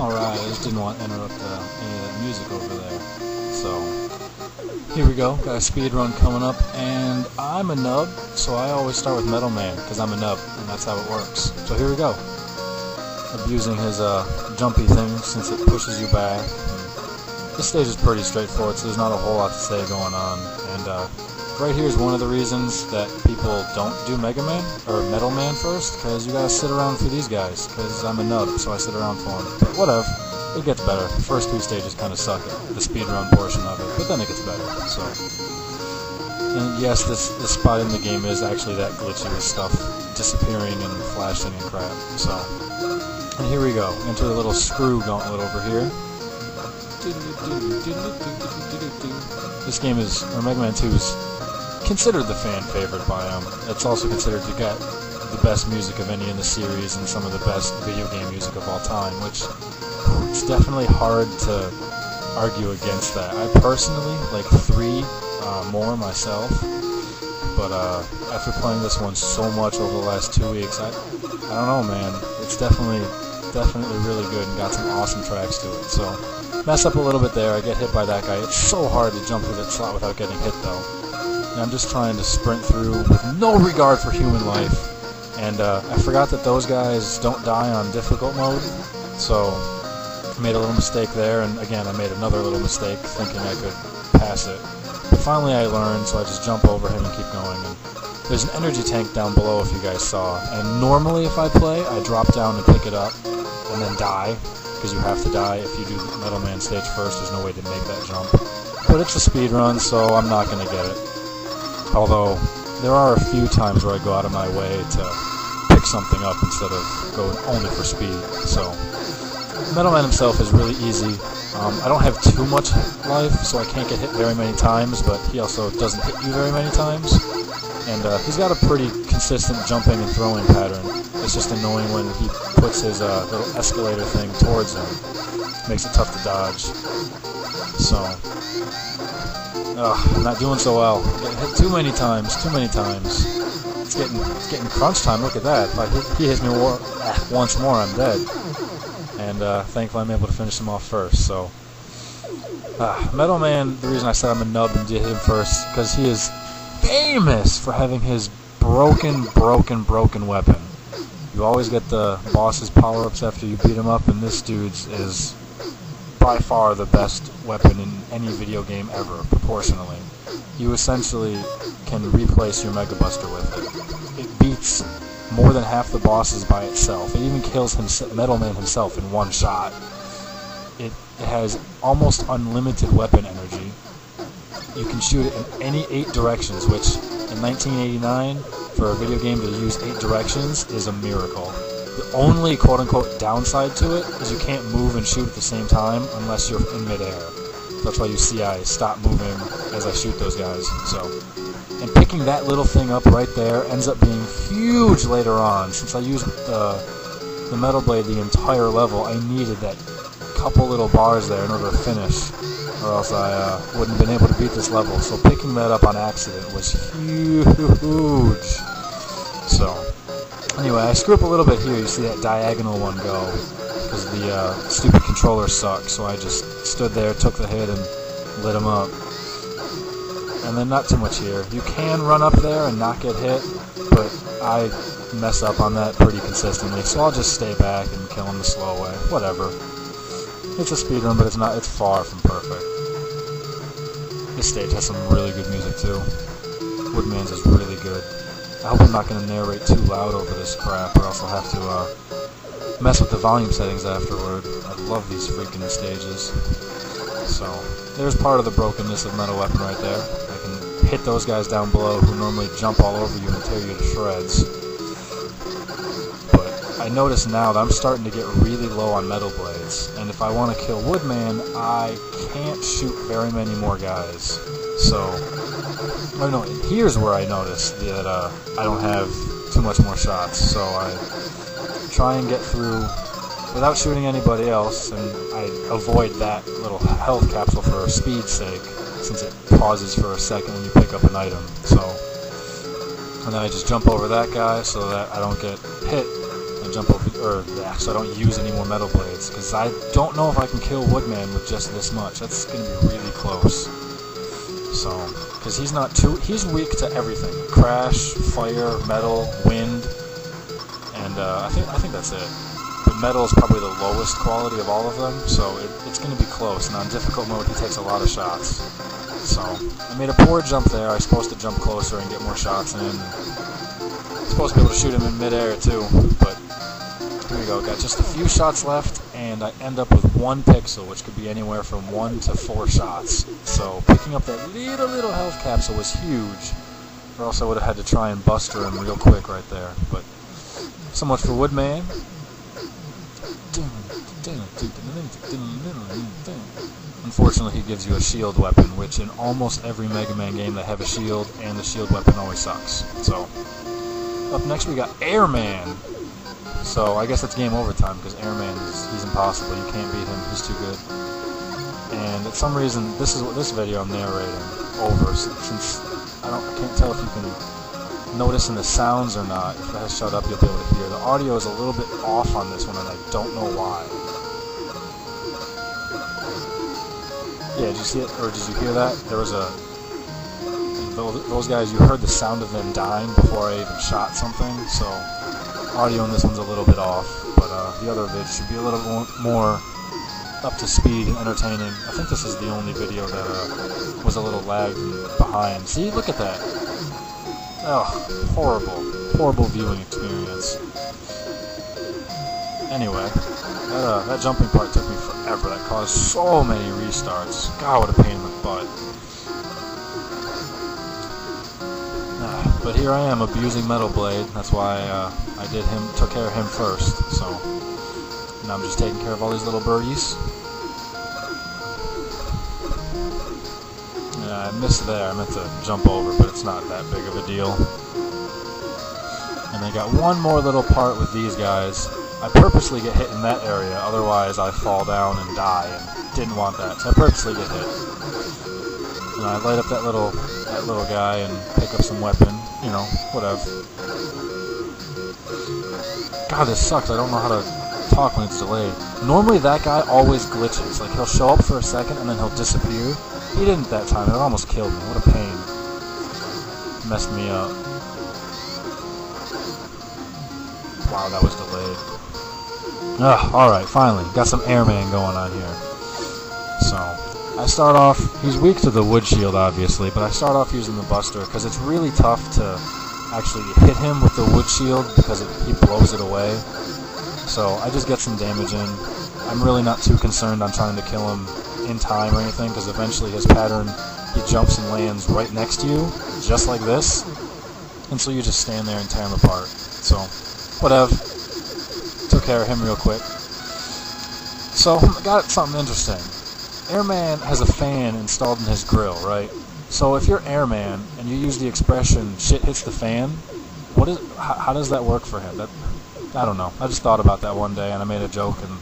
Alright, I just didn't want to interrupt any of that music over there. So, here we go. Got a speed run coming up, and I'm a nub, so I always start with Metal Man, because I'm a nub, and that's how it works. So here we go. Abusing his jumpy thing, since it pushes you back. This stage is pretty straightforward, so there's not a whole lot to say going on. And right here is one of the reasons that people don't do Mega Man, or Metal Man first, because you gotta sit around for these guys, because I'm a nub, so I sit around for them. But whatever, it gets better. The first two stages kind of suck at the speedrun portion of it, but then it gets better, so. And yes, this spot in the game is actually that glitchy with stuff disappearing and flashing and crap, so. And here we go, into the little screw gauntlet over here. This game is, or Mega Man 2 is considered the fan favorite by him. It's also considered to get the best music of any in the series and some of the best video game music of all time, which it's definitely hard to argue against that. I personally like 3 more myself, but after playing this one so much over the last 2 weeks, I don't know, man. It's definitely really good and got some awesome tracks to it. So mess up a little bit there. I get hit by that guy. It's so hard to jump through that slot without getting hit, though. And I'm just trying to sprint through with no regard for human life. And I forgot that those guys don't die on difficult mode, so I made a little mistake there, and again I made another little mistake thinking I could pass it. But finally I learned, so I just jump over him and keep going. And there's an energy tank down below if you guys saw, and normally if I play, I drop down and pick it up and then die, because you have to die if you do Metal Man stage first. There's no way to make that jump. But it's a speed run, so I'm not going to get it. Although, there are a few times where I go out of my way to pick something up instead of going only for speed. So, Metal Man himself is really easy. I don't have too much life, so I can't get hit very many times, but he also doesn't hit you very many times. And he's got a pretty consistent jumping and throwing pattern. It's just annoying when he puts his little escalator thing towards him. Makes it tough to dodge. So, I'm not doing so well. I'm getting hit too many times. It's getting crunch time. Look at that. If he hits me once more, I'm dead. And thankfully I'm able to finish him off first. So, Metal Man, the reason I said I'm a nub and did him first, because he is famous for having his broken weapon. You always get the boss's power-ups after you beat him up, and this dude's is by far the best weapon in any video game ever, proportionally. You essentially can replace your Mega Buster with it. It beats more than half the bosses by itself. It even kills Metal Man himself in one shot. It has almost unlimited weapon energy. You can shoot it in any 8 directions, which in 1989, for a video game to use 8 directions is a miracle. The only quote-unquote downside to it is you can't move and shoot at the same time unless you're in midair. That's why you see I stop moving as I shoot those guys. So, and picking that little thing up right there ends up being huge later on. Since I used the Metal Blade the entire level, I needed that couple little bars there in order to finish, or else I wouldn't have been able to beat this level. So picking that up on accident was huge. So, anyway, I screw up a little bit here. You see that diagonal one go, because the stupid controller sucks. So I just stood there, took the hit, and lit him up. And then not too much here. You can run up there and not get hit, but I mess up on that pretty consistently. So I'll just stay back and kill him the slow way. Whatever. It's a speedrun, but it's far from perfect. This stage has some really good music too. Woodman's is really good. I hope I'm not going to narrate too loud over this crap, or else I'll have to mess with the volume settings afterward. I love these freaking stages. So, there's part of the brokenness of Metal Weapon right there. I can hit those guys down below who normally jump all over you and tear you to shreds. I notice now that I'm starting to get really low on Metal Blades, and if I want to kill Woodman, I can't shoot very many more guys. So, oh no, here's where I notice that I don't have too much more shots, so I try and get through without shooting anybody else, and I avoid that little health capsule for speed's sake, since it pauses for a second when you pick up an item. So, and then I just jump over that guy so that I don't get hit I jump over, so I don't use any more metal blades, because I don't know if I can kill Woodman with just this much. That's going to be really close. So, because he's not he's weak to everything. Crash, fire, metal, wind, and I think that's it. But metal is probably the lowest quality of all of them, so it's going to be close. And on difficult mode, he takes a lot of shots. So, I made a poor jump there. I was supposed to jump closer and get more shots in. I'm supposed to be able to shoot him in midair too, but here we go. Got just a few shots left, and I end up with 1 pixel, which could be anywhere from 1 to 4 shots. So, picking up that little health capsule was huge, or else I would have had to try and buster him real quick right there. But so much for Woodman. Unfortunately, he gives you a shield weapon, which in almost every Mega Man game they have a shield, and the shield weapon always sucks. So, up next we got Airman. So, I guess it's game over time, because Airman he's impossible. You can't beat him. He's too good. And at some reason, this video I'm narrating over, since I can't tell if you can notice in the sounds or not. If it has shut up, you'll be able to hear. The audio is a little bit off on this one, and I don't know why. Yeah, did you see it, or did you hear that? There was those guys, you heard the sound of them dying before I even shot something, so audio in this one's a little bit off, but the other vid should be a little more up to speed and entertaining. I think this is the only video that was a little lagged behind. See, look at that. Oh, horrible viewing experience. Anyway, that jumping part took me forever. That caused so many restarts. God, what a pain in the butt. But here I am abusing Metal Blade. That's why I took care of him first. So now I'm just taking care of all these little birdies. Yeah, I missed there. I meant to jump over, but it's not that big of a deal. And I got one more little part with these guys. I purposely get hit in that area, otherwise I fall down and die, and didn't want that, so I purposely get hit. And I light up that little guy and pick up some weapon, you know, whatever. God, this sucks. I don't know how to talk when it's delayed. Normally that guy always glitches. Like, he'll show up for a second and then he'll disappear. He didn't that time. It almost killed me. What a pain. Messed me up. Wow, that was delayed. Alright, finally. Got some Airman going on here. So, I start off, he's weak to the wood shield, obviously, but I start off using the Buster, because it's really tough to actually hit him with the wood shield, because he blows it away. So, I just get some damage in. I'm really not too concerned on trying to kill him in time or anything, because eventually his pattern, he jumps and lands right next to you, just like this, and so you just stand there and tear him apart. So, whatever. Took care of him real quick. So, got something interesting. Airman has a fan installed in his grill, right? So if you're Airman and you use the expression "shit hits the fan," how does that work for him? I don't know. I just thought about that one day and I made a joke and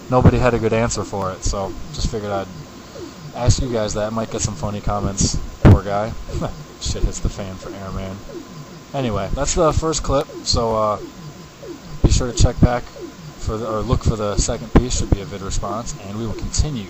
nobody had a good answer for it, so just figured I'd ask you guys that. Might get some funny comments. Poor guy. Shit hits the fan for Airman. Anyway, that's the first clip, so be sure to check back or look for the second piece. Should be a vid response, and we will continue.